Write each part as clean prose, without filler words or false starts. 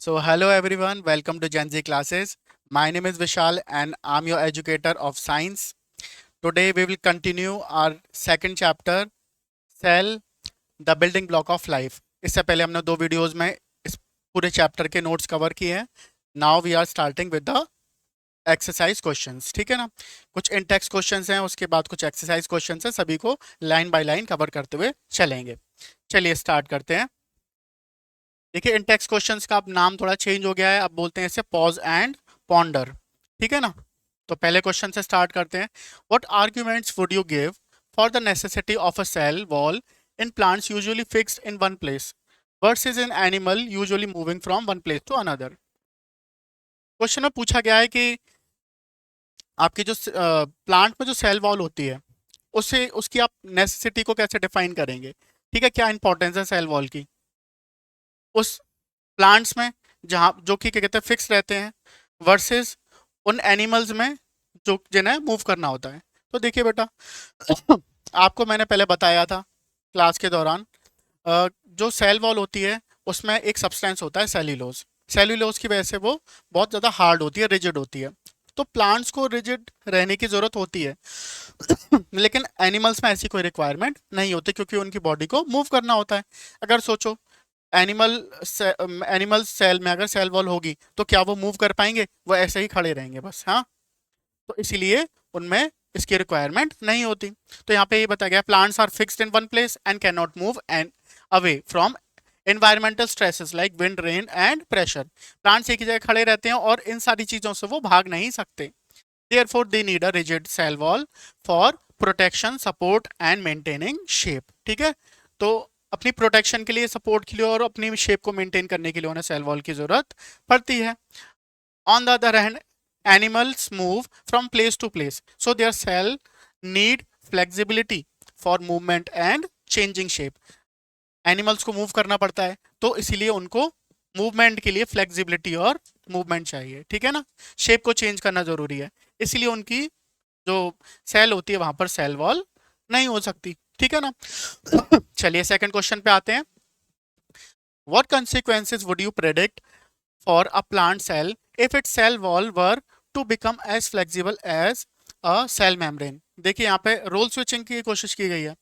So, hello everyone, welcome to Gen Z classes. My name is Vishal and I'm your educator of science. Today we will continue our second chapter, Cell, the building block of life. इससे पहले हमने दो videos में इस पूरे chapter के notes cover किए हैं. Now we are starting with the exercise questions. ठीक है ना. कुछ इन टेक्स्ट क्वेश्चंस हैं, उसके बाद कुछ एक्सरसाइज क्वेश्चंस हैं. सभी को लाइन बाय लाइन कवर करते हुए चलेंगे. चलिए स्टार्ट करते हैं. देखिए इन टेक्स्ट क्वेश्चंस का अब नाम थोड़ा चेंज हो गया है. अब बोलते हैं इसे पॉज एंड पॉन्डर. ठीक है ना. तो पहले क्वेश्चन से स्टार्ट करते हैं. What arguments would you give for the necessity of a cell wall in plants usually fixed in one place versus in animal usually moving from one place to another. Question में पूछा गया है कि आपकी जो plant में जो cell wall होती है उससे उसकी आप नेसेसिटी को कैसे डिफाइन करेंगे. ठीक है. क्या इंपॉर्टेंस है सेल वॉल की उस प्लांट्स में जहाँ जो कि क्या कहते हैं फिक्स रहते हैं वर्सेस उन एनिमल्स में जो जिन्हें मूव करना होता है. तो देखिए बेटा आपको मैंने पहले बताया था क्लास के दौरान जो सेल वॉल होती है उसमें एक सब्सटेंस होता है सेल्यूलोज. सेल्यूलोज की वजह से वो बहुत ज़्यादा हार्ड होती है, रिजिड होती है. तो प्लांट्स को रिजिड रहने की ज़रूरत होती है लेकिन एनिमल्स में ऐसी कोई रिक्वायरमेंट नहीं होती क्योंकि उनकी बॉडी को मूव करना होता है. अगर सोचो एनिमल सेल में अगर सेल वॉल होगी तो क्या वो मूव कर पाएंगे? वो ऐसे ही खड़े रहेंगे बस. हाँ. तो इसीलिए उनमें इसकी रिक्वायरमेंट नहीं होती. तो यहाँ पे ये बताया गया plants are fixed in one place and can not move and away from environmental stresses like wind, rain and pressure. Plants एक ही जगह खड़े रहते हैं और इन सारी चीजों से वो भाग नहीं सकते. Therefore they need a rigid cell wall for protection, support and maintaining shape. ठीक है. तो अपनी प्रोटेक्शन के लिए, सपोर्ट के लिए और अपनी शेप को मेंटेन करने के लिए उन्हें सेल वॉल की जरूरत पड़ती है. On the other hand animals move from place to place so their cell need flexibility for movement and changing shape. Animals को मूव करना पड़ता है तो इसीलिए उनको मूवमेंट के लिए फ्लेक्सिबिलिटी और मूवमेंट चाहिए. ठीक है ना. शेप को चेंज करना जरूरी है, इसीलिए उनकी जो सेल होती है वहां पर सेल वॉल नहीं हो सकती. ठीक है ना. चलिए सेकंड क्वेश्चन पे आते हैं. What consequences would you predict for a plant cell if its cell wall were to become as flexible as a cell membrane? देखिए यहाँ पे रोल स्विचिंग की कोशिश की गई है.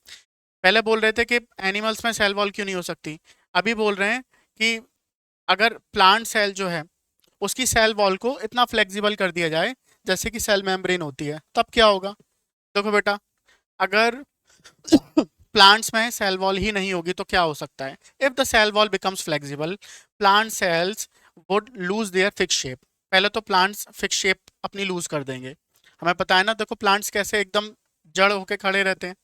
पहले बोल रहे थे कि एनिमल्स में सेल वॉल क्यों नहीं हो सकती, अभी बोल रहे हैं कि अगर प्लांट सेल जो है उसकी सेल वॉल को इतना फ्लेक्सिबल कर दिया जाए जैसे कि सेल मेम्ब्रेन होती है, तब क्या होगा. देखो बेटा, अगर प्लांट्स में सेल वॉल ही नहीं होगी तो क्या हो सकता है. If the cell wall becomes flexible plant cells would lose their fix shape. पहले तो प्लांट्स फिक्स शेप अपनी लूज कर देंगे. हमें पता है ना, देखो प्लांट्स कैसे एकदम जड़ होके खड़े रहते हैं.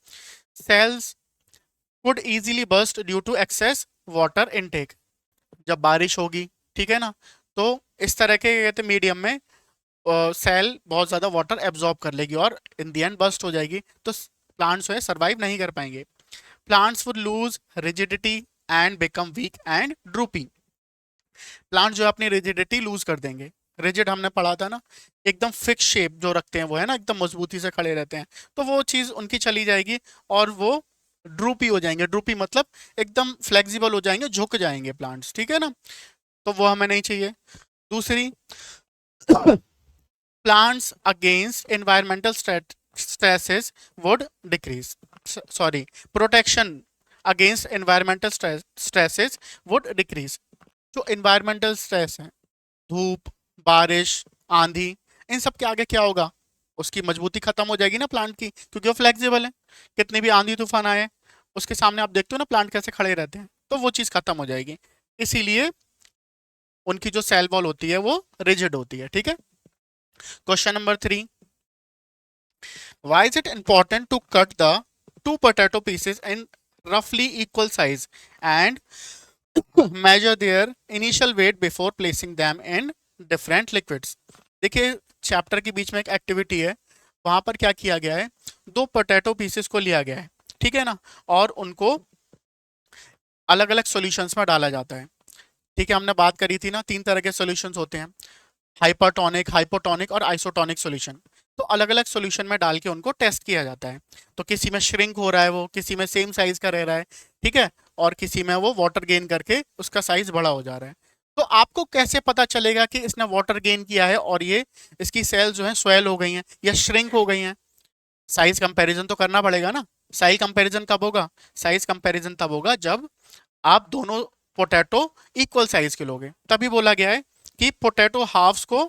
Cells would easily burst due to excess water intake. जब बारिश होगी, ठीक है ना, तो इस तरह के कहते मीडियम में सेल बहुत ज़्यादा वाटर एब्जॉर्ब कर लेगी और इन दी एंड बस्ट हो जाएगी. तो प्लांट्स जो है सर्वाइव नहीं कर पाएंगे. Plants would lose rigidity and become weak and droopy. Plant जो है अपनी रिजिडिटी लूज कर देंगे. रिजिड हमने पढ़ा था ना, एकदम फिक्स शेप जो रखते हैं वो, है ना, एकदम मजबूती से खड़े रहते हैं, तो वो चीज़ उनकी चली जाएगी और वो ड्रूपी हो जाएंगे. ड्रूपी मतलब एकदम फ्लेक्सिबल हो जाएंगे, झुक जाएंगे प्लांट्स. ठीक है ना. तो वो हमें नहीं चाहिए. दूसरी, plants against environmental stresses would decrease. Sorry, protection against environmental stresses would decrease. जो environmental stress है, धूप, बारिश, आंधी, इन सब के आगे क्या होगा, उसकी मजबूती खत्म हो जाएगी ना प्लांट की, क्योंकि वो फ्लेक्सिबल है. कितनी भी आंधी तूफान आए उसके सामने आप देखते हो ना प्लांट कैसे खड़े रहते हैं, तो वो चीज़ खत्म हो जाएगी. इसीलिए उनकी जो सेल वॉल होती है वो रिजिड होती है. ठीक है. Question number 3. Why is it important to cut the two potato pieces in roughly equal size and measure their initial weight before placing them in different liquids? देखिए चैप्टर के बीच में एक एक्टिविटी है, वहां पर क्या किया गया है, दो पोटैटो पीसेस को लिया गया है. ठीक है ना. और उनको अलग अलग सॉल्यूशंस में डाला जाता है. ठीक है. हमने बात करी थी ना, 3 तरह के सॉल्यूशंस होते हैं, हाइपरटोनिक, हाइपोटोनिक और आइसोटोनिक सॉल्यूशन. तो अलग अलग सॉल्यूशन में डाल के उनको टेस्ट किया जाता है. तो किसी में श्रिंक हो रहा है वो, किसी में सेम साइज का रह रहा है. ठीक है. और किसी में वो वाटर गेन करके उसका साइज बड़ा हो जा रहा है. तो आपको कैसे पता चलेगा कि इसने वाटर गेन किया है और ये इसकी सेल जो है स्वेल हो गई हैं या श्रिंक हो गई हैं? साइज कंपैरिजन तो करना पड़ेगा ना। साइज कंपैरिजन कब होगा? साइज कंपैरिजन तब होगा जब आप दोनों पोटैटो इक्वल साइज के लोगे, तभी बोला गया है कि पोटैटो हाफ्स को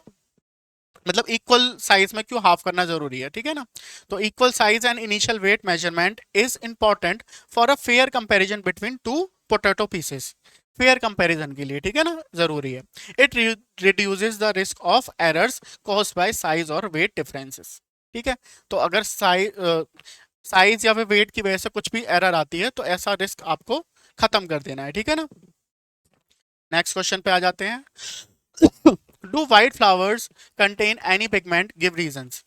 मतलब इक्वल साइज में क्यों हाफ करना जरूरी है, ठीक है ना। तो equal size and initial weight measurement is important for a fair comparison between two potato pieces. Fair comparison के लिए, ठीक है ना, जरूरी है। It reduces the risk of errors caused by size और वेट डिफरेंसेस, ठीक है। तो अगर साइज या फिर वेट की वजह से कुछ भी एरर आती है तो ऐसा रिस्क आपको खत्म कर देना है, ठीक है ना। नेक्स्ट क्वेश्चन पे आ जाते हैं। Do white flowers contain any pigment, give reasons.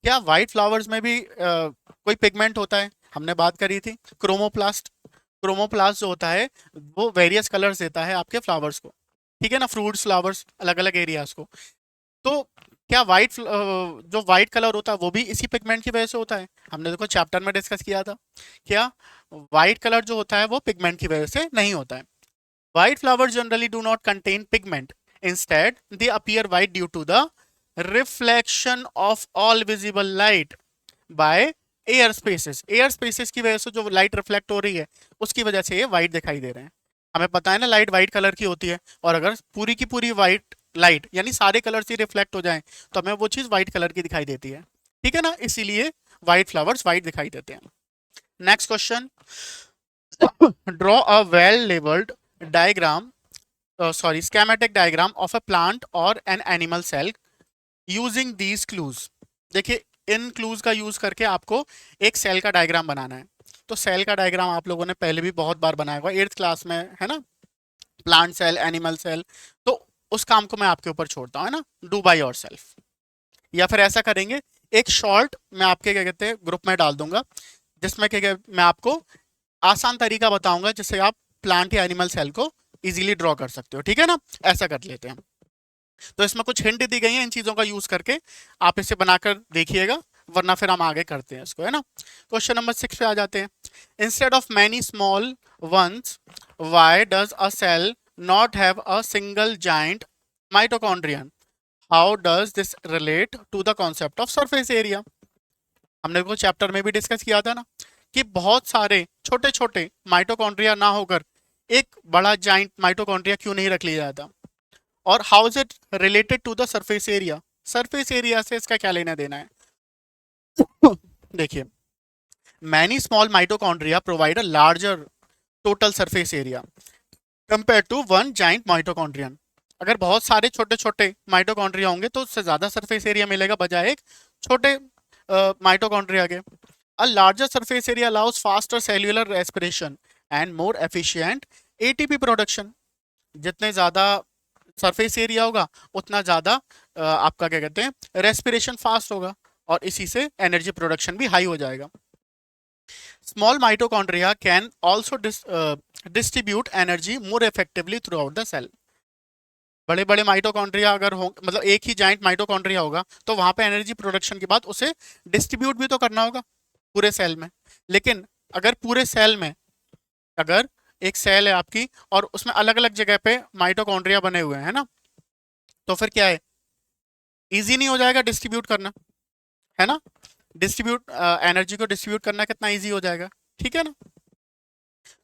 क्या व्हाइट फ्लावर्स में भी कोई पिगमेंट होता है? हमने बात करी थी क्रोमोप्लास्ट। क्रोमोप्लास्ट जो होता है वो वेरियस कलर्स देता है आपके फ्लावर्स को, ठीक है ना, फ्रूट्स फ्लावर्स अलग अलग एरियाज को। तो क्या जो व्हाइट कलर होता है वो भी इसी पिगमेंट की वजह से होता है? हमने देखो चैप्टर में डिस्कस किया था। क्या व्हाइट कलर जो होता है वो पिगमेंट की वजह से नहीं होता है? White flowers generally do not contain pigment. Instead, they appear white due to the reflection of all visible light by air spaces. Air spaces की वजह से जो लाइट रिफ्लेक्ट हो रही है उसकी वजह से ये वाइट दिखाई दे रहे हैं। हमें पता है ना लाइट वाइट कलर की होती है, और अगर पूरी की पूरी वाइट लाइट यानी सारे कलर से रिफ्लेक्ट हो जाए तो हमें वो चीज वाइट कलर की दिखाई देती है, ठीक है ना, इसीलिए वाइट फ्लावर्स वाइट दिखाई देते हैं। Next question, draw a well labelled diagram schematic diagram of a plant or an animal cell using these clues। देखिए इन क्लूज का यूज करके आपको एक सेल का डायग्राम बनाना है। तो सेल का डायग्राम आप लोगों ने पहले भी बहुत बार बनाया होगा, 8th क्लास में, है ना, प्लांट सेल, एनिमल सेल। तो उस काम को मैं आपके ऊपर छोड़ता हूँ, है ना, डू बाय योरसेल्फ। या फिर ऐसा करेंगे, एक शॉर्ट मैं आपके क्या कहते हैं ग्रुप में डाल दूंगा, जिसमें क्या मैं आपको आसान तरीका बताऊंगा जिससे आप प्लांट या एनिमल सेल को इजीली ड्रॉ कर सकते हो, ठीक है ना। ऐसा कर लेते हैं। तो इसमें कुछ हिंट दी गई है, इन चीजों का यूज करके आप इसे बनाकर देखिएगा, वरना फिर हम आगे करते हैं इसको, है ना। क्वेश्चन नंबर 6 पे आ जाते हैं। Instead of many small ones, why does a cell not have a single giant mitochondrion? How does this relate to the concept of surface area? हमने को चैप्टर में भी डिस्कस किया था ना कि बहुत सारे छोटे छोटे माइटोकॉन्ड्रिया ना होकर एक बड़ा जाइंट माइटोकॉन्ड्रिया क्यों नहीं रख लिया जाता? और how is it related to the surface area? Surface area से इसका क्या लेना देना है? देखिए, many small mitochondria provide a larger total surface area compare to one giant mitochondrion. अगर बहुत सारे छोटे छोटे माइटोकॉन्ड्रिया होंगे तो उससे ज्यादा सरफेस एरिया मिलेगा बजाय एक छोटे माइटोकॉन्ड्रिया के। A larger surface area allows faster cellular respiration and more efficient ATP production। जितने ज्यादा सरफेस एरिया होगा उतना ज्यादा आपका क्या कहते हैं रेस्पिरेशन फास्ट होगा, और इसी से एनर्जी प्रोडक्शन भी हाई हो जाएगा। Small mitochondria can also distribute energy more effectively throughout the cell. बड़े बड़े माइटोकॉन्ड्रिया अगर हो, मतलब एक ही जाइंट माइटोकॉन्ड्रिया होगा तो वहां पे एनर्जी प्रोडक्शन के बाद उसे डिस्ट्रीब्यूट भी तो करना होगा पूरे सेल में। लेकिन अगर पूरे सेल में, अगर एक सेल है आपकी और उसमें अलग अलग जगह पे माइटोकॉन्ड्रिया बने हुए हैं ना, तो फिर क्या है, इजी नहीं हो जाएगा डिस्ट्रीब्यूट करना, है ना। डिस्ट्रीब्यूट एनर्जी को डिस्ट्रीब्यूट करना कितना इजी हो जाएगा, ठीक है ना।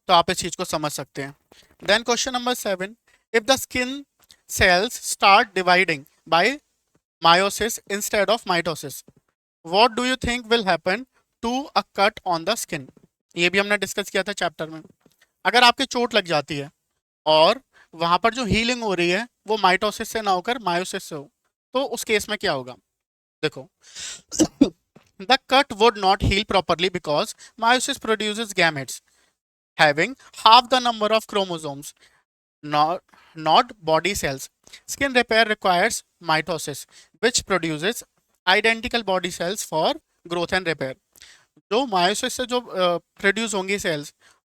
तो आप इस चीज को समझ सकते हैं। Then question number 7, if the skin cells start dividing by meiosis instead of mitosis, what do you think will happen to a cut on the skin? ये भी हमने डिस्कस किया था चैप्टर में। अगर आपके चोट लग जाती है और वहां पर जो हीलिंग हो रही है वो माइटोसिस से ना होकर मायोसिस से हो, तो उस केस में क्या होगा? देखो, the cut would not heal properly because meiosis produces gametes having half the number of chromosomes, not body cells. Skin repair requires mitosis, which produces identical body cells for growth and repair. जो meiosis से जो produce होंगी sales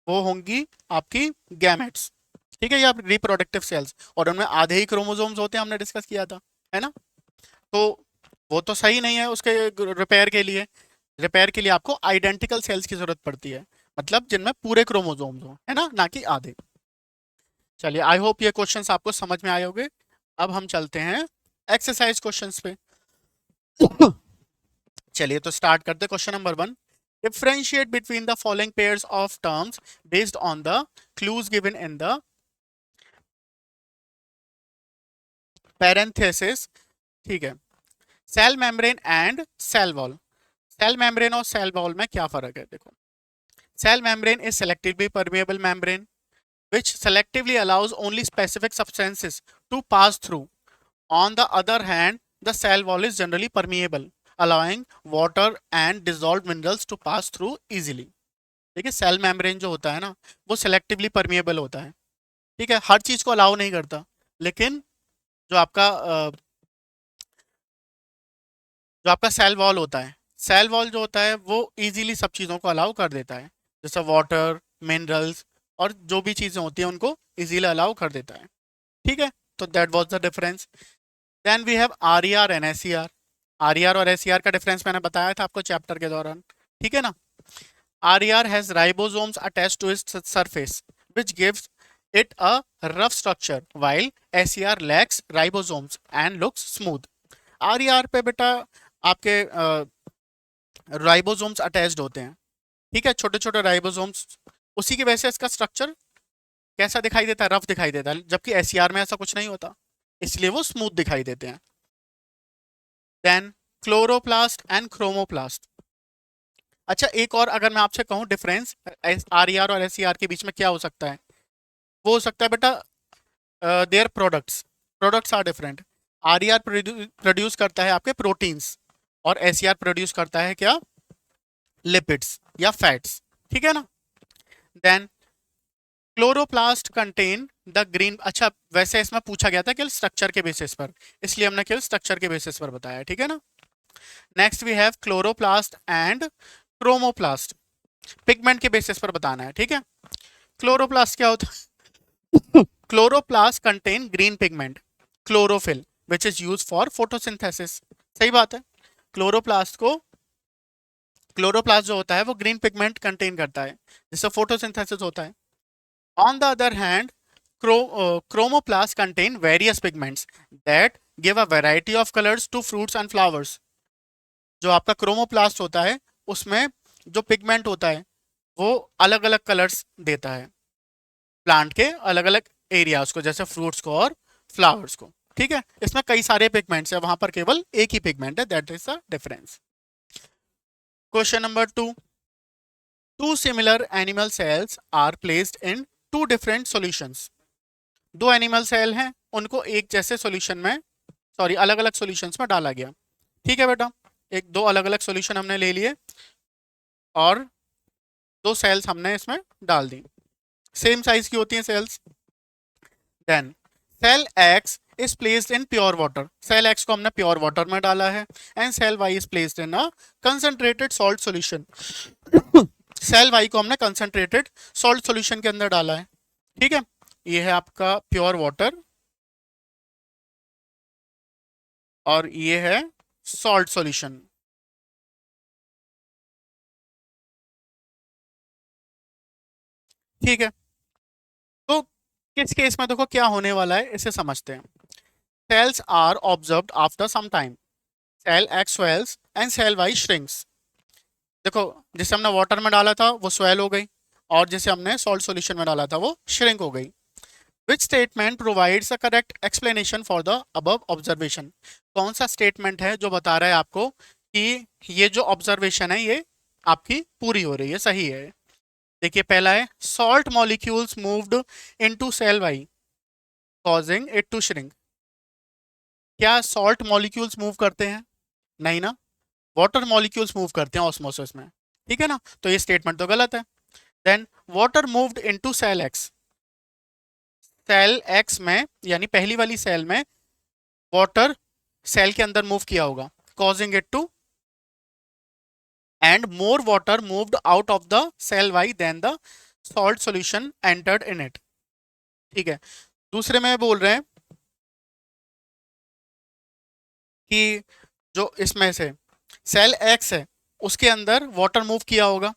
वो होंगी आपकी gametes, ठीक है, या रिप्रोडक्टिव सेल्स, और उनमें आधे ही क्रोमोसोम्स होते हैं, हमने डिस्कस किया था, है ना। तो वो तो सही नहीं है उसके रिपेयर के लिए। रिपेयर के लिए आपको आइडेंटिकल सेल्स की जरूरत पड़ती है, मतलब जिनमें पूरे क्रोमोसोम्स हो, है ना, ना कि आधे। चलिए, आई होप ये क्वेश्चंस आपको समझ में आए होंगे। अब हम चलते हैं एक्सरसाइज क्वेश्चंस पे। चलिए तो स्टार्ट करते हैं। Question number 1, differentiate between the following pairs of terms based on the clues given in the parenthesis. ठीक है, cell membrane and cell wall. Cell membrane और सेल वॉल में क्या फर्क है? देखो, cell membrane is selectively permeable membrane which selectively allows only specific substances to pass through. On the other hand, the cell wall is generally permeable, allowing water and dissolved minerals to pass through easily. ठीक है, cell membrane जो होता है ना, वो selectively permeable होता है। ठीक है, हर चीज को अलाउ नहीं करता, लेकिन जो आपका सेल वॉल होता है, सेल वॉल जो होता है वो इजीली सब चीज़ों को अलाउ कर देता है, जैसे वाटर, मिनरल्स और जो भी चीज़ें होती हैं उनको इजीली अलाउ कर देता है। ठीक है, तो that was the difference. Then we have R E R and S E R. R E R और एस ई आर का डिफरेंस मैंने बताया था आपको चैप्टर के दौरान। ठीक है ना। R E R has ribosomes attached to its surface which gives it a rough structure, while SER lacks ribosomes and looks smooth. RER पे बेटा आपके राइबोसोम्स अटैच्ड होते हैं। ठीक है, छोटे छोटे राइबोसोम्स, उसी की वजह से इसका स्ट्रक्चर कैसा दिखाई देता है? रफ दिखाई देता है, जबकि एसईआर में ऐसा कुछ नहीं होता, इसलिए वो स्मूथ दिखाई देते हैं। Then chloroplast and chromoplast. अच्छा, एक और अगर मैं आपसे कहूं डिफरेंस आरईआर और एसईआर के बीच में क्या हो सकता है, वो हो सकता है बेटा their products are different. RER produce करता है आपके प्रोटीन्स और एसईआर प्रोड्यूस करता है क्या? लिपिड्स या फैट्स। ठीक है ना। Then chloroplast contain the green. अच्छा, वैसे इसमें पूछा गया था केवल स्ट्रक्चर के बेसिस पर, इसलिए हमने केवल स्ट्रक्चर के बेसिस पर बताया। ठीक है ना। Next we have chloroplast and chromoplast. Pigment के बेसिस पर बताना है। ठीक है, क्लोरोप्लास्ट क्या होता है? Chloroplast contain green pigment chlorophyll which is use for photosynthesis. सही बात है। क्लोरोप्लास्ट जो होता है वो ग्रीन पिगमेंट कंटेन करता है, जिससे फोटोसिंथेसिस होता है। On the other hand, chromoplasts contain various pigments that give a variety of colors to fruits and flowers. जो आपका क्रोमोप्लास्ट होता है उसमें जो पिगमेंट होता है वो अलग अलग कलर्स देता है प्लांट के अलग अलग एरियाज को, जैसे फ्रूट्स को और फ्लावर्स को। ठीक है, इसमें कई सारे पिगमेंट्स है, वहां पर केवल एक ही पिगमेंट है, that is the difference. Question number 2, two similar animal cells are placed in two different solutions. दो एनिमल सेल हैं, उनको एक जैसे सॉल्यूशन में, सॉरी अलग अलग सॉल्यूशंस में डाला गया। ठीक है बेटा, दो अलग अलग सॉल्यूशन हमने ले लिए और दो सेल्स हमने इसमें डाल दी, सेम साइज की होती हैं cells. Then cell X is placed in pure water. Cell X को हमने प्योर वाटर में डाला है and cell Y is placed in a concentrated salt solution. Cell Y को हमने कंसंट्रेटेड सॉल्ट सॉल्यूशन के अंदर डाला है। ठीक है, ये है आपका प्योर वाटर और ये है सॉल्ट सॉल्यूशन। ठीक है, तो किस केस में देखो क्या होने वाला है इसे समझते हैं। Cells are observed after some time, cell X swells and cell Y shrinks. देखो, जिसे हमने वाटर में डाला था वो स्वेल हो गई और जिसे हमने सॉल्ट सॉल्यूशन में डाला था वो श्रिंक हो गई। Which statement provides a correct explanation for the above observation. कौन सा स्टेटमेंट है जो बता रहा है आपको कि ये जो ऑब्जर्वेशन है ये आपकी पूरी हो रही है, सही है? देखिए, पहला है salt molecules moved into cell Y causing it to shrink. क्या सॉल्ट मॉलिक्यूल्स मूव करते हैं? नहीं ना, वाटर मॉलिक्यूल्स मूव करते हैं ऑस्मोसिस में। ठीक है ना, तो ये स्टेटमेंट तो गलत है। Then water moved into cell X. Cell X में यानी पहली वाली सेल में वाटर सेल के अंदर मूव किया होगा, causing it to, and more water moved out of the cell Y then the salt solution entered in it. ठीक है, दूसरे में बोल रहे हैं कि जो इसमें से सेल एक्स है उसके अंदर वाटर मूव किया होगा,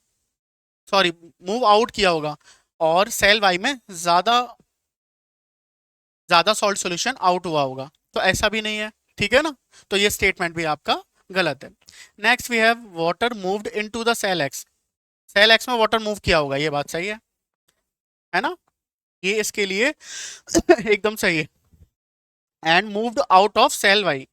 सॉरी मूव आउट किया होगा, और सेल वाई में ज्यादा ज्यादा सॉल्ट सॉल्यूशन आउट हुआ होगा, तो ऐसा भी नहीं है। ठीक है ना, तो ये स्टेटमेंट भी आपका गलत है। Next we have water moved into the cell X. Cell X में वाटर मूव किया होगा, ये बात सही है ना, ये इसके लिए एकदम सही है। And moved out of cell Y.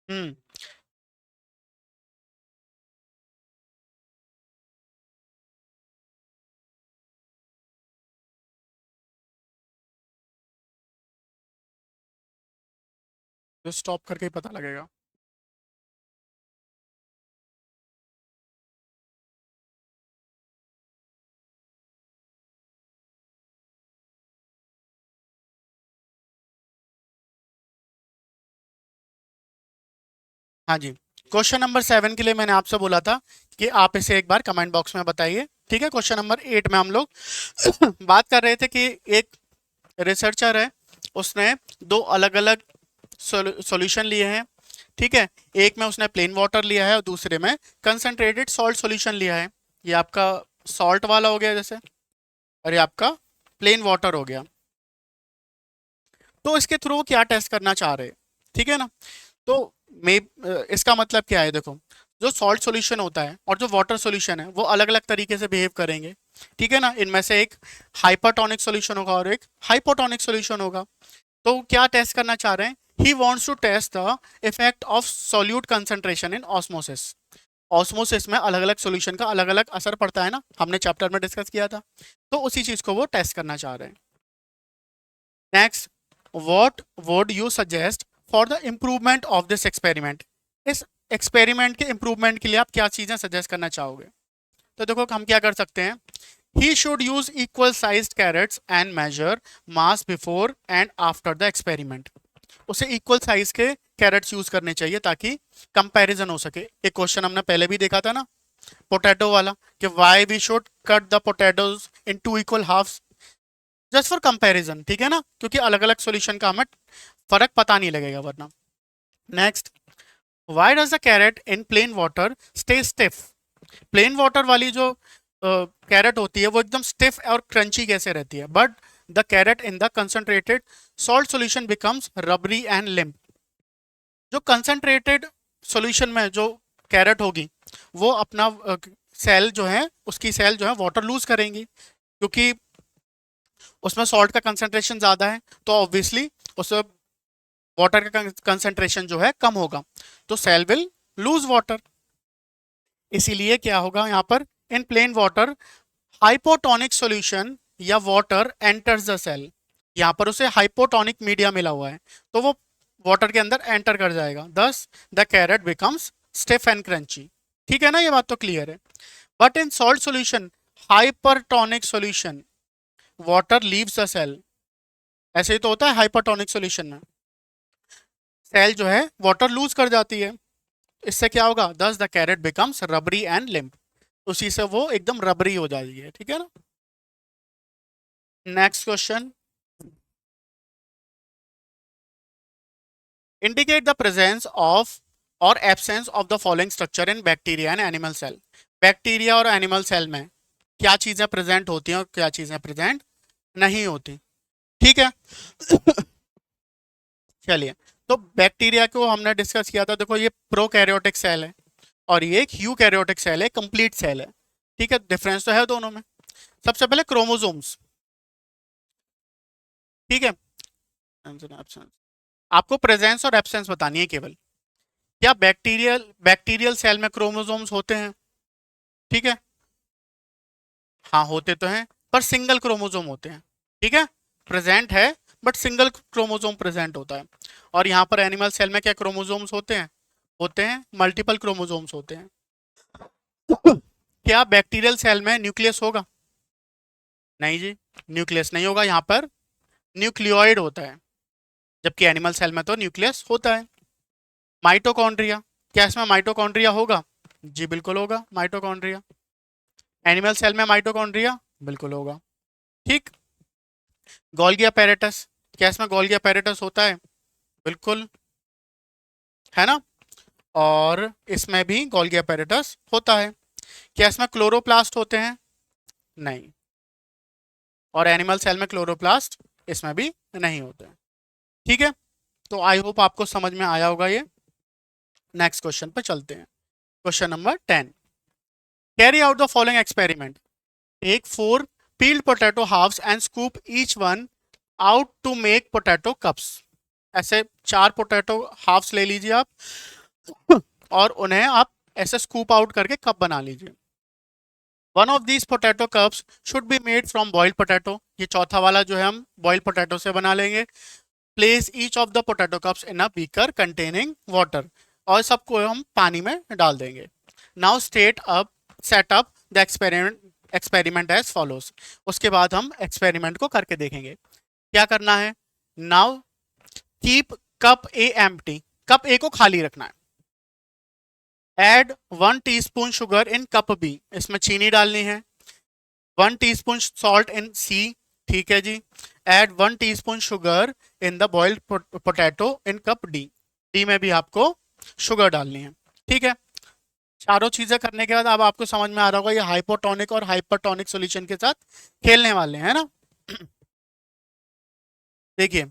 Hmm. तो स्टॉप करके ही पता लगेगा। हाँ जी। क्वेश्चन नंबर 7 के लिए मैंने आपसे बोला था कि आप इसे एक बार कमेंट बॉक्स में बताइए। ठीक है, क्वेश्चन नंबर 8 में हम लोग बात कर रहे थे कि एक रिसर्चर है, उसने दो अलग अलग सॉल्यूशन लिए हैं। ठीक है, एक में उसने प्लेन वाटर लिया है और दूसरे में कंसंट्रेटेड सॉल्ट सॉल्यूशन लिया है। ये आपका सॉल्ट वाला हो गया जैसे, और ये आपका प्लेन वाटर हो गया। तो इसके थ्रू वो क्या टेस्ट करना चाह रहे हैं, ठीक है ना। तो मे इसका मतलब क्या है, देखो, जो सॉल्ट सॉल्यूशन होता है और जो वाटर सॉल्यूशन है वो अलग अलग तरीके से बिहेव करेंगे। ठीक है ना, इनमें से एक हाइपरटोनिक सॉल्यूशन होगा और एक हाइपोटोनिक सॉल्यूशन होगा। तो क्या टेस्ट करना चाह रहे हैं, he wants to test the effect of solute concentration in osmosis. Osmosis में अलग अलग सॉल्यूशन का अलग अलग असर पड़ता है ना, हमने चैप्टर में डिस्कस किया था। तो उसी चीज को वो टेस्ट करना चाह रहे हैं। Next, what would you suggest for the improvement of this experiment. इस एक्सपेरिमेंट के इम्प्रूवमेंट के लिए आप क्या चीजें सजेस्ट करना चाहोगे। तो देखो हम क्या कर सकते हैं, he should use equal sized carrots and measure mass before and after the experiment. उसे इक्वल साइज के कैरेट्स यूज करने चाहिए ताकि कंपैरिजन हो सके। एक क्वेश्चन हमने पहले भी देखा था ना, पोटैटो वाला, कि why we should cut the potatoes in two equal halves, just for comparison. ठीक है ना, क्योंकि अलग अलग सॉल्यूशन का हमें फर्क पता नहीं लगेगा वरना। Next, why does the carat in plain water stay stiff. Plain water वाली जो कैरेट होती है वो एकदम स्टिफ और क्रंची कैसे रहती है, but the carat in the concentrated salt solution becomes rubbery and limp. जो कंसंट्रेटेड सॉल्यूशन में जो कैरेट होगी वो अपना सेल जो है, उसकी सेल जो है वाटर लूज करेंगी, क्योंकि उसमें सॉल्ट का कंसंट्रेशन ज्यादा है, तो ऑब्वियसली उस वाटर का कंसंट्रेशन जो है कम होगा, तो सेल विल लूज वाटर। इसीलिए क्या होगा यहाँ पर, इन प्लेन वाटर हाइपोटोनिक सॉल्यूशन या वाटर एंटर्स द सेल। यहाँ पर उसे हाइपोटोनिक मीडिया मिला हुआ है, तो वो वाटर के अंदर एंटर कर जाएगा, thus the carrot becomes stiff and crunchy. ठीक है ना, ये बात तो क्लियर है। But in salt solution, hypertonic solution, water leaves the cell. ऐसे ही तो होता है हाइपरटोनिक सॉल्यूशन में, सेल जो है वाटर लूज कर जाती है। इससे क्या होगा, दस the carrot becomes rubbery and limp, उसी से वो एकदम रबरी हो जाती है। ठीक है ना। Next question, indicate the presence of और absence of the following structure in bacteria and animal cell. Bacteria और एनिमल सेल में क्या चीजें प्रेजेंट होती हैं और क्या चीजें प्रेजेंट नहीं होती। ठीक है। चलिए, तो बैक्टीरिया को हमने डिस्कस किया था, देखो ये प्रोकैरियोटिक सेल है और ये एक यूकैरियोटिक सेल है, कंप्लीट सेल है। ठीक है, डिफरेंस तो है दोनों में। सबसे पहले क्रोमोसोम्स। ठीक है, आपको प्रेजेंस और एब्सेंस बतानी है केवल। क्या बैक्टीरियल बैक्टीरियल सेल में क्रोमोसोम्स होते हैं। ठीक है, हाँ होते तो हैं, पर सिंगल क्रोमोसोम होते हैं। ठीक है, प्रेजेंट है बट सिंगल क्रोमोसोम प्रेजेंट होता है। और यहाँ पर एनिमल सेल में क्या क्रोमोसोम्स होते हैं मल्टीपल क्रोमोसोम्स होते हैं। क्या बैक्टीरियल सेल में न्यूक्लियस होगा। नहीं जी, न्यूक्लियस नहीं होगा, यहाँ पर न्यूक्लियोइड होता है, जबकि एनिमल सेल में तो न्यूक्लियस होता है। माइटोकॉन्ड्रिया, क्या इसमें माइटोकॉन्ड्रिया होगा। जी बिल्कुल होगा माइटोकॉन्ड्रिया। एनिमल सेल में माइटोकॉन्ड्रिया बिल्कुल होगा। ठीक। गोल्गी apparatus, क्या इसमें गोल्गी apparatus होता है। बिल्कुल, है ना। और इसमें भी गोल्गी apparatus होता है। क्या इसमें क्लोरोप्लास्ट होते हैं। नहीं। और एनिमल सेल में क्लोरोप्लास्ट इसमें भी नहीं होते हैं। ठीक है, तो आई होप आपको समझ में आया होगा ये। नेक्स्ट क्वेश्चन पे चलते हैं। Question number 10, carry out the following experiment. Take 4 peeled potato halves and scoop each one out to make potato cups। ऐसे 4 पोटैटो हाफ्स ले लीजिए आप और उन्हें आप ऐसे स्कूप आउट करके कप बना लीजिए। One of these potato cups should be made from boiled potato, ये चौथा वाला जो है हम बॉइल्ड पोटैटो से बना लेंगे। Place each of the potato cups in a beaker containing water, और सबको हम पानी में डाल देंगे। Now set up the experiment as follows. उसके बाद हम एक्सपेरिमेंट को करके देखेंगे। क्या करना है? Now keep cup A empty, cup A को खाली रखना है। Add 1 teaspoon sugar in cup B, इसमें चीनी डालनी है। 1 टीस्पून सॉल्ट इन सी, ठीक है जी। Add 1 teaspoon sugar in the boiled potato in cup D, D में भी आपको शुगर डालनी है, ठीक है। चारों चीजें करने के बाद अब आपको समझ में आ रहा होगा ये हाइपोटोनिक और हाइपरटोनिक सॉल्यूशन के साथ खेलने वाले हैं ना। देखिए,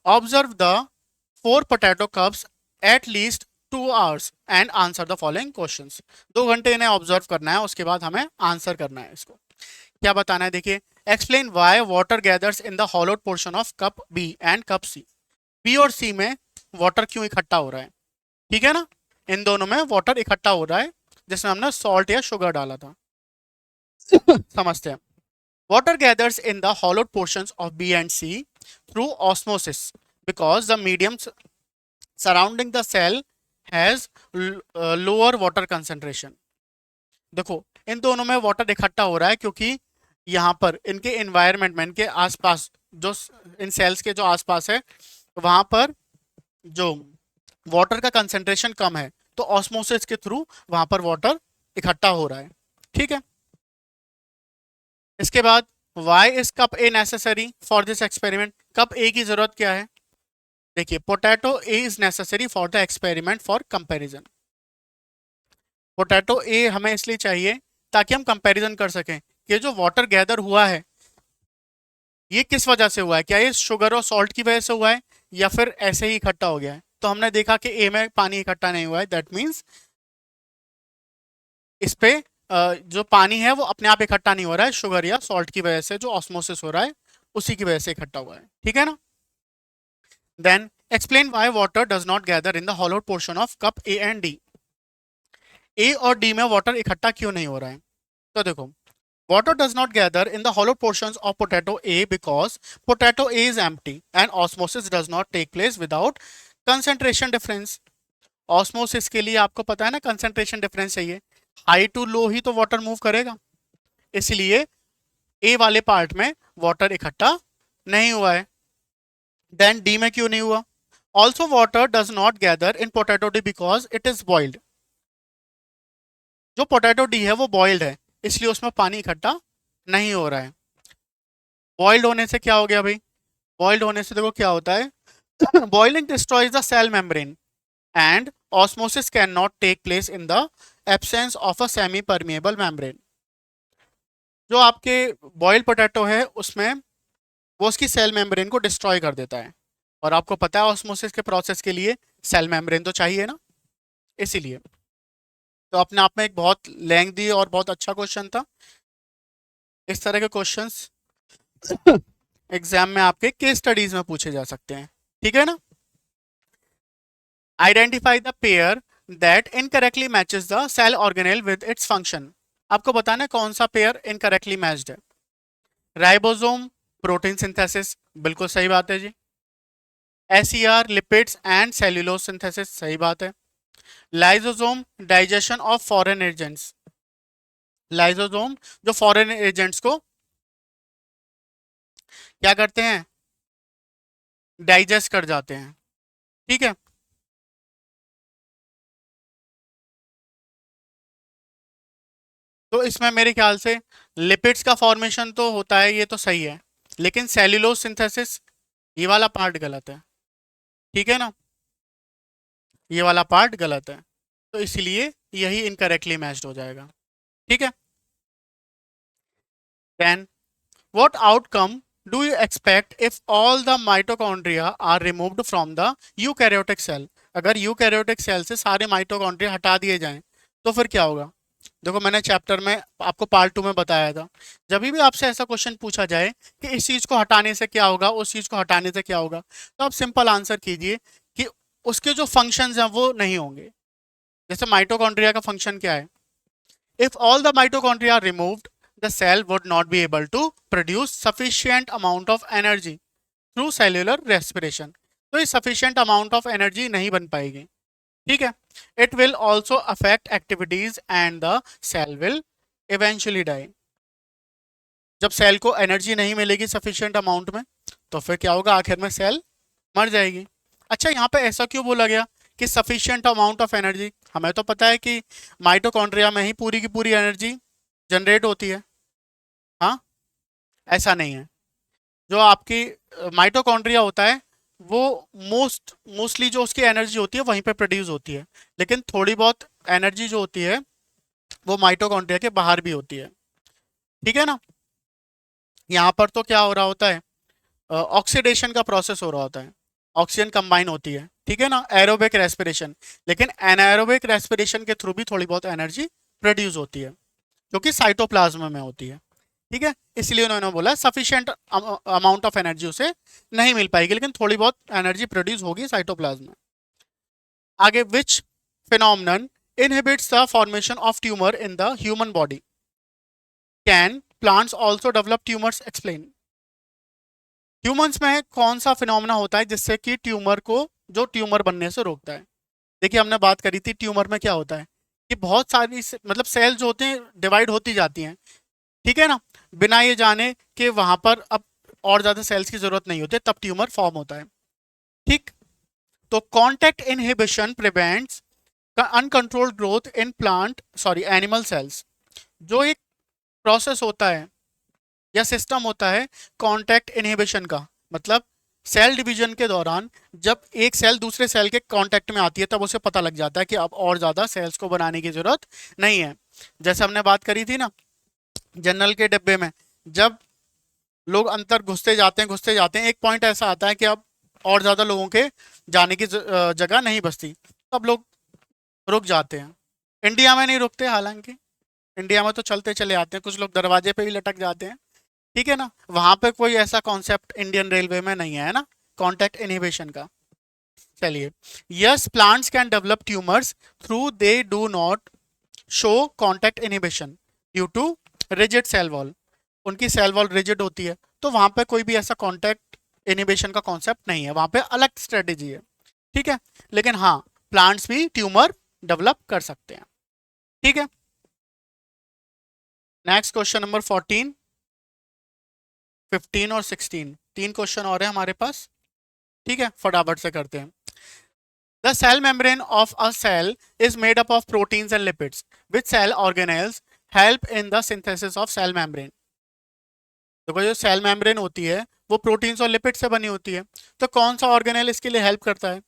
observe the 4 potato cups at least 2 hours and answer the following questions. 2 घंटे इन्हें ऑब्जर्व करना है, उसके बाद हमें आंसर करना है। इसको क्या बताना है? देखिए, explain why water gathers in the hollowed portion of cup B and cup C. B और सी में वाटर क्यों इकट्ठा हो रहा है? ठीक है ना, इन दोनों में वाटर इकट्ठा हो रहा है जिसमें हमने सॉल्ट या शुगर डाला था। समझते हैं। Water gathers in the hollowed portions of B and C through osmosis because the medium surrounding the cell has lower water concentration। देखो, इन दोनों में वाटर इकट्ठा हो रहा है क्योंकि यहाँ पर इनके एनवायरनमेंट में, इनके आसपास जो इन सेल्स के जो आसपास है वहां पर जो वाटर का कंसेंट्रेशन कम है, तो ऑस्मोसिस के थ्रू वहां पर वाटर इकट्ठा हो रहा है, ठीक है। इसके बाद why is cup A necessary for this experiment, cup A की जरूरत क्या है? देखिए, potato A is necessary for the experiment for comparison. Potato A हमें इसलिए चाहिए ताकि हम कंपैरिजन कर सकें कि जो वाटर गैदर हुआ है ये किस वजह से हुआ है, क्या ये शुगर और सॉल्ट की वजह से हुआ है या फिर ऐसे ही इकट्ठा हो गया है। तो हमने देखा कि ए में पानी इकट्ठा नहीं हुआ है, दैट मीन्स इस पे जो पानी है वो अपने आप इकट्ठा नहीं हो रहा है, शुगर या सॉल्ट की वजह से जो ऑस्मोसिस हो रहा है उसी की वजह से इकट्ठा हुआ है, ठीक है ना। Then explain why water does not gather in the hollowed portion of cup A and D. A और डी में वाटर इकट्ठा क्यों नहीं हो रहा है? तो देखो, water does not gather in the hollow portions of potato A because potato A is empty and osmosis does not take place without concentration difference। Osmosis के लिए आपको पता है ना, कंसेंट्रेशन डिफरेंस चाहिए, हाई टू लो ही तो water move करेगा, इसलिए ए वाले पार्ट में वाटर इकट्ठा नहीं हुआ है। देन डी में क्यों नहीं हुआ? Also water does not gather in potato D because it is boiled. जो पोटैटो डी है वो बॉइल्ड है, इसलिए उसमें पानी इकट्ठा नहीं हो रहा है। बॉइल्ड होने से क्या हो गया भाई? बॉइल्ड होने से देखो क्या होता है, boiling destroys the cell membrane and osmosis cannot take place in the absence of a semi permeable membrane। जो आपके बॉइल्ड पोटैटो है उसमें वो उसकी सेल मेम्ब्रेन को डिस्ट्रॉय कर देता है, और आपको पता है ऑस्मोसिस के प्रोसेस के लिए सेल मेम्ब्रेन तो चाहिए ना, इसीलिए। तो अपने आप में एक बहुत लेंथी और बहुत अच्छा क्वेश्चन था। इस तरह के क्वेश्चंस एग्जाम में आपके केस स्टडीज में पूछे जा सकते हैं, ठीक है ना। Identify the pair that incorrectly matches the cell organelle with its function. आपको बताना है कौन सा पेयर इनकरेक्टली मैच्ड है। राइबोसोम प्रोटीन सिंथेसिस, बिल्कुल सही बात है जी। SER lipids and cellulose synthesis, सही बात है। Lysosome digestion of foreign agents, lysosome जो फॉरेन एजेंट्स को क्या करते हैं, डाइजेस्ट कर जाते हैं, ठीक है। तो इसमें मेरे ख्याल से लिपिड्स का फॉर्मेशन तो होता है, ये तो सही है, लेकिन सेल्यूलोज सिंथेसिस ये वाला पार्ट गलत है, ठीक है ना, ये वाला पार्ट गलत है, तो इसलिए यही इनकरेक्टली मैच्ड हो जाएगा, ठीक है। Then what outcome do you expect if all the mitochondria are removed from the eukaryotic cell. अगर यूकैरियोटिक सेल से सारे माइटोकॉन्ड्रिया हटा दिए जाएं तो फिर क्या होगा? देखो, मैंने चैप्टर में आपको पार्ट 2 में बताया था, जब भी आपसे ऐसा क्वेश्चन पूछा जाए कि इस चीज को हटाने से क्या होगा, उस चीज को हटाने से क्या होगा, तो आप सिंपल आंसर कीजिए कि उसके जो फंक्शंस हैं वो नहीं होंगे, जैसे माइटोकॉन्ड्रिया का फंक्शन क्या है, if all the mitochondria are removed the cell would not be able to produce sufficient amount of energy through cellular respiration. तो ये सफिशिएंट अमाउंट ऑफ एनर्जी नहीं बन पाएगी, ठीक है। It will also affect activities and the cell will eventually die. जब cell को energy नहीं मिलेगी सफिशिएंट अमाउंट में, तो फिर क्या होगा, आखिर में सेल मर जाएगी। अच्छा, यहाँ पे ऐसा क्यों बोला गया कि सफिशिएंट अमाउंट ऑफ एनर्जी? हमें तो पता है कि माइटोकॉन्ड्रिया में ही पूरी की पूरी एनर्जी जनरेट होती है। हाँ, ऐसा नहीं है। जो आपकी माइटोकॉन्ड्रिया होता है वो मोस्टली जो उसकी एनर्जी होती है वहीं पे प्रोड्यूस होती है, लेकिन थोड़ी बहुत एनर्जी जो होती है वो माइटोकॉन्ड्रिया के बाहर भी होती है, ठीक है ना। यहाँ पर तो क्या हो रहा होता है, ऑक्सीडेशन का प्रोसेस हो रहा होता है, ऑक्सीजन कंबाइन होती है, ठीक है ना, एरोबिक रेस्पिरेशन। लेकिन एनाएरोबिक रेस्पिरेशन के थ्रू भी थोड़ी बहुत एनर्जी प्रोड्यूस होती है जो कि साइटोप्लाज्म में होती है, ठीक है। इसलिए उन्होंने बोला सफिशिएंट अमाउंट ऑफ एनर्जी उसे नहीं मिल पाएगी, लेकिन थोड़ी बहुत एनर्जी प्रोड्यूस होगी साइटोप्लाज्म में। आगे, which phenomenon inhibits the formation of tumour in the human body? Can plants also develop tumours? Explain. Humans में कौन सा फिनोमेना होता है जिससे कि ट्यूमर को, जो ट्यूमर बनने से रोकता है? देखिए, हमने बात करी थी ट्यूमर में क्या होता है कि बहुत सारी मतलब सेल्स जो होते हैं डिवाइड होती जाती हैं, ठीक है ना, बिना ये जाने कि वहां पर अब और ज्यादा सेल्स की जरूरत नहीं होती, तब ट्यूमर फॉर्म होता है, ठीक। तो contact inhibition prevents uncontrolled growth in animal cells. जो एक प्रोसेस होता है या सिस्टम होता है कॉन्टैक्ट इनहिबिशन का, मतलब सेल डिवीजन के दौरान जब एक सेल दूसरे सेल के कांटेक्ट में आती है तब उसे पता लग जाता है कि अब और ज्यादा सेल्स को बनाने की जरूरत नहीं है। जैसे हमने बात करी थी ना जनरल के डिब्बे में, जब लोग अंदर घुसते जाते हैं एक पॉइंट ऐसा आता है कि अब और ज्यादा लोगों के जाने की जगह नहीं बचती, तब लोग रुक जाते हैं। इंडिया में नहीं रुकते, हालांकि इंडिया में तो चलते चले आते हैं, कुछ लोग दरवाजे पे ही लटक जाते हैं, ठीक है ना। वहां पे कोई ऐसा कॉन्सेप्ट इंडियन रेलवे में नहीं है ना, कॉन्टैक्ट इनहिबिशन का। चलिए, yes plants can develop tumours through they do not show contact inhibition due to rigid cell wall. उनकी सेल वॉल रिजिड होती है, तो वहां पे कोई भी ऐसा कॉन्टैक्ट इनहिबिशन का कॉन्सेप्ट नहीं है, वहां पे अलग स्ट्रेटेजी है, ठीक है। लेकिन हाँ, प्लांट्स भी ट्यूमर डेवलप कर सकते हैं, ठीक है। नेक्स्ट क्वेश्चन नंबर 14, 15 और 16, तीन क्वेश्चन और है हमारे पास, ठीक है, फटाफट से करते हैं। The cell membrane of a cell is made up of proteins and lipids which cell organelles help in the synthesis of cell membrane. देखो, जो सेल मेम्ब्रेन होती है वो प्रोटीन्स और लिपिड से बनी होती है, तो कौन सा ऑर्गेनेल इसके लिए हेल्प करता है?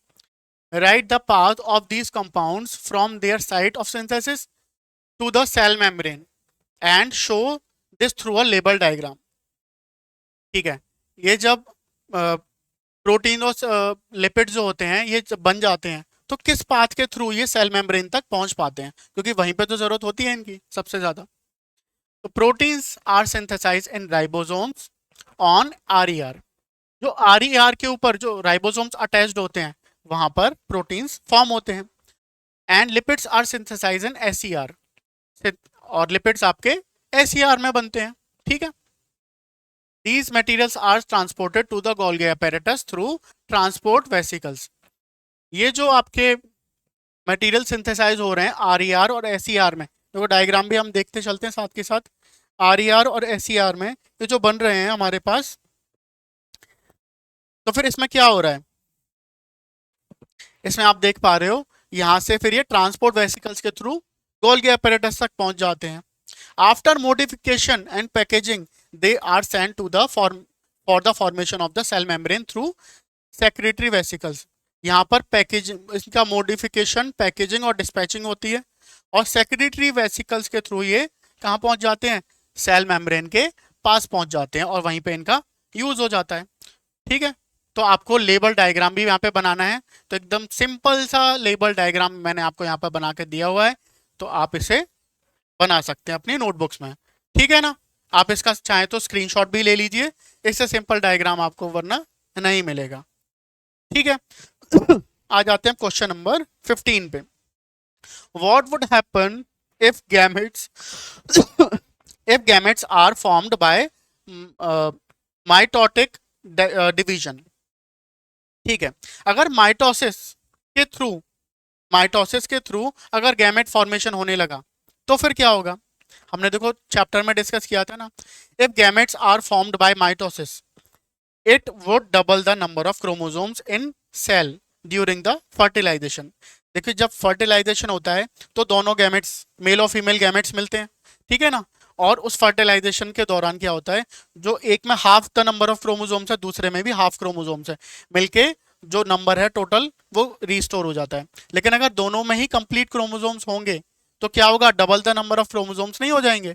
Write the path of these compounds from their site of synthesis to the cell membrane and show this through a label diagram. ठीक है, ये जब प्रोटीन और लिपिड जो होते हैं ये जब बन जाते हैं तो किस पाथ के थ्रू ये सेल मेम्ब्रेन तक पहुंच पाते हैं, क्योंकि वहीं पे तो जरूरत होती है इनकी सबसे ज्यादा। तो proteins are synthesise in ribosomes on RER. जो आरईआर के ऊपर जो राइबोसोम्स अटैच्ड होते हैं वहां पर प्रोटीन्स फॉर्म होते हैं। And lipids are synthesise in SER, और लिपिड्स आपके एसईआर में बनते हैं, ठीक है। These materials are transported to the Golgi apparatus through transport vesicles. ये जो आपके मटेरियल सिंथेसाइज हो रहे हैं आरईआर और एसईआर में, देखो डायग्राम भी हम देखते चलते हैं साथ के साथ। आरईआर और एसईआर में ये जो बन रहे हैं हमारे पास, तो फिर इसमें क्या हो रहा है, इसमें आप देख पा रहे हो यहां से फिर ये ट्रांसपोर्ट वेसिकल्स के थ्रू गोल्गी apparatus तक पहुंच जाते हैं। After modification and packaging they are sent to the for the formation of the cell membrane through secretory vesicles। यहाँ पर पैकेजिंग, इसका मॉडिफिकेशन, पैकेजिंग और डिस्पैचिंग होती है, और सेक्रेटरी वेसिकल्स के थ्रू ये कहाँ पहुंच जाते हैं, सेल मेम्ब्रेन के पास पहुंच जाते हैं, और वहीं पे इनका यूज हो जाता है, ठीक है। तो आपको लेबल डायग्राम भी यहाँ पे बनाना है, तो एकदम सिंपल सा लेबल डायग्राम मैंने आपको यहाँ पर बना के दिया हुआ है, तो आप इसे बना सकते हैं अपनी नोटबुक्स में, ठीक है ना। आप इसका चाहे तो स्क्रीनशॉट भी ले लीजिए, इससे सिंपल डायग्राम आपको वरना नहीं मिलेगा, ठीक है। आ जाते हैं क्वेश्चन नंबर 15 पे। What would happen if gametes if gametes are formed by mitotic division? ठीक है, अगर के थ्रू माइटोसिस के थ्रू अगर गैमेट फॉर्मेशन होने लगा तो फिर क्या होगा? हमने देखो चैप्टर में डिस्कस किया था ना, if gametes are formed by mitosis it would double the number of chromosomes in cell during the fertilisation. देखिए जब फर्टिलाइजेशन होता है तो दोनों गैमेट्स, मेल और फीमेल गैमेट्स मिलते हैं, ठीक है ना, और उस फर्टिलाइजेशन के दौरान क्या होता है, जो एक में half the number of chromosomes है, दूसरे में भी हाफ क्रोमोसोम्स है, मिलके जो नंबर है टोटल वो रिस्टोर हो जाता है। लेकिन अगर दोनों में ही कंप्लीट क्रोमोसोम्स होंगे तो क्या होगा, double the number of chromosomes नहीं हो जाएंगे,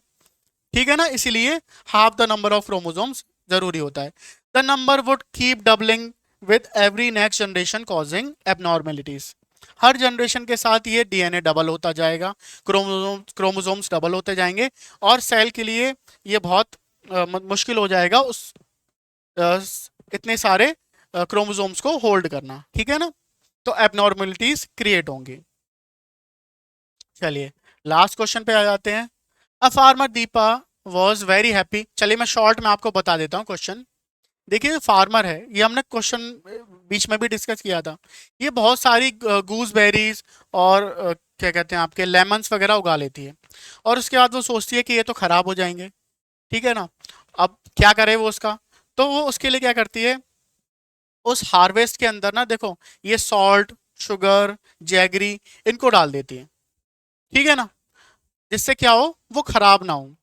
ठीक है ना, इसीलिए half the number of chromosomes जरूरी होता है। The number would keep doubling with every next generation causing abnormalities. Her generation के साथ ये डीएनए डबल होता जाएगा, क्रोमोसोम्स डबल होते जाएंगे, और सेल के लिए ये बहुत मुश्किल हो जाएगा उस इतने सारे क्रोमोसोम्स को होल्ड करना, ठीक है ना, तो एबनॉर्मेलिटीज क्रिएट होंगी। चलिए लास्ट क्वेश्चन पे आ जाते हैं। A farmer Deepa was very happy. चलिए मैं शॉर्ट में आपको बता देता हूँ क्वेश्चन। देखिए फार्मर है, ये हमने क्वेश्चन बीच में भी डिस्कस किया था, ये बहुत सारी गूसबेरीज और क्या कहते हैं आपके लेमन्स वगैरह उगा लेती है, और उसके बाद वो सोचती है कि ये तो खराब हो जाएंगे, ठीक है ना, अब क्या करे वो उसका, तो वो उसके लिए क्या करती है, उस हार्वेस्ट के अंदर ना देखो ये सॉल्ट, शुगर, जैगरी इनको डाल देती है, ठीक है ना, जिससे क्या हो, वो खराब ना हो।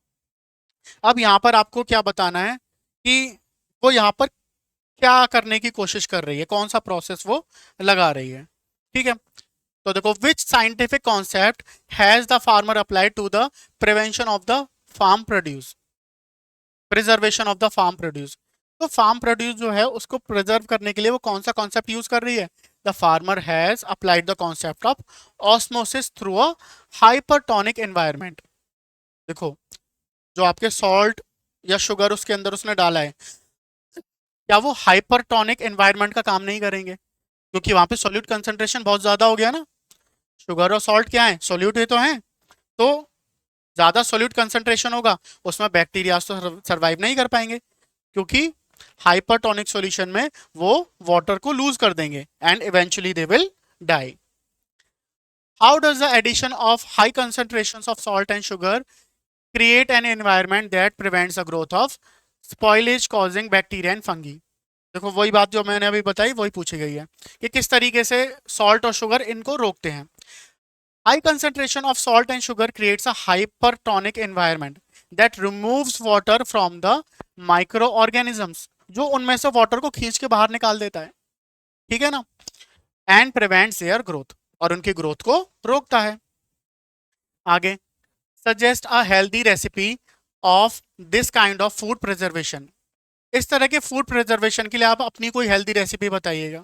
अब यहाँ पर आपको क्या बताना है कि वो यहाँ पर क्या करने की कोशिश कर रही है, कौन सा प्रोसेस वो लगा रही है, ठीक है। तो देखो which scientific concept has the farmer applied to the prevention of the farm produce, preservation of the farm produce. तो फार्म प्रोड्यूस जो है उसको प्रिजर्व करने के लिए वो कौन सा कॉन्सेप्ट यूज कर रही है, the farmer has applied the concept of osmosis through a hypertonic environment. देखो जो आपके सॉल्ट या शुगर उसके अंदर उसने डाला है, क्या वो हाइपरटोनिक एनवायरनमेंट का काम नहीं करेंगे, क्योंकि वहां पे सोल्यूट कंसंट्रेशन बहुत ज्यादा हो गया ना, शुगर और सॉल्ट क्या है, सोल्यूट ही तो है, तो ज्यादा सोल्यूट कंसंट्रेशन होगा उसमें बैक्टीरिया तो सर्वाइव नहीं कर पाएंगे, क्योंकि हाइपरटोनिक सॉल्यूशन में वो वाटर को लूज कर देंगे and eventually they will die. How does the addition of high concentrations of salt and sugar create an environment that prevents the growth of spoilage causing bacteria and fungi? देखो वही बात जो मैंने अभी बताई वही पूछी गई है कि किस तरीके से सॉल्ट और शुगर इनको रोकते हैं। High concentration of salt and sugar creates a hypertonic environment that removes water from the micro organisms, जो उनमें से वाटर को खींच के बाहर निकाल देता है, ठीक है ना, एंड प्रिवेंट्स देयर ग्रोथ, और उनकी ग्रोथ को रोकता है। आगे suggest a healthy recipe of this kind of food preservation। इस तरह के फूड प्रिजर्वेशन के लिए आप अपनी कोई हेल्दी रेसिपी बताइएगा।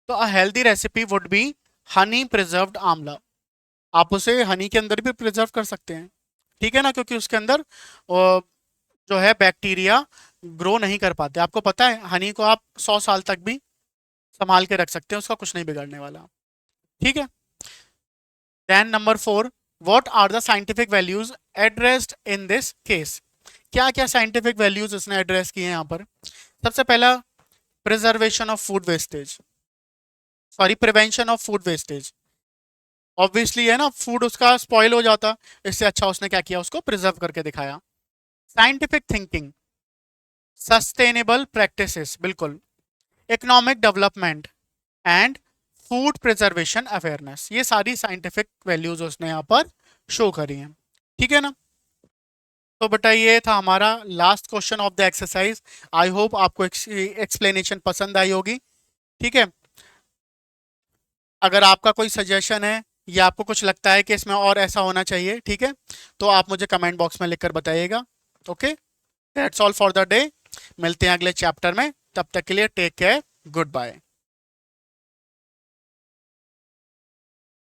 तो a healthy recipe would be Honey preserved आंवला। आप उसे हनी के अंदर भी प्रिजर्व कर सकते हैं, ठीक है ना, क्योंकि उसके अंदर जो है बैक्टीरिया ग्रो नहीं कर पाते। आपको पता है हनी को आप 100 साल तक भी संभाल के रख सकते हैं, उसका कुछ नहीं बिगड़ने वाला, ठीक है। Then number 4, what are the scientific values addressed in this case? क्या क्या साइंटिफिक वैल्यूज उसने एड्रेस किए हैं यहाँ पर? सबसे पहला preservation of food wastage, sorry prevention of food wastage. Obviously है ना, फूड उसका स्पॉइल हो जाता, इससे अच्छा उसने क्या किया, उसको प्रिजर्व करके दिखाया। साइंटिफिक थिंकिंग, सस्टेनेबल प्रैक्टिसेस, बिल्कुल, economic development and food preservation awareness, ये सारी साइंटिफिक वैल्यूज उसने यहाँ पर शो करी हैं, ठीक है ना। तो बेटा ये था हमारा last question of the exercise. I hope आपको एक्सप्लेनेशन पसंद आई होगी, ठीक है। अगर आपका कोई सजेशन है या आपको कुछ लगता है कि इसमें और ऐसा होना चाहिए, ठीक है, तो आप मुझे कमेंट बॉक्स में लिखकर बताइएगा। Okay, that's all for the day. मिलते हैं अगले चैप्टर में, तब तक के लिए टेक केयर, गुड बाय।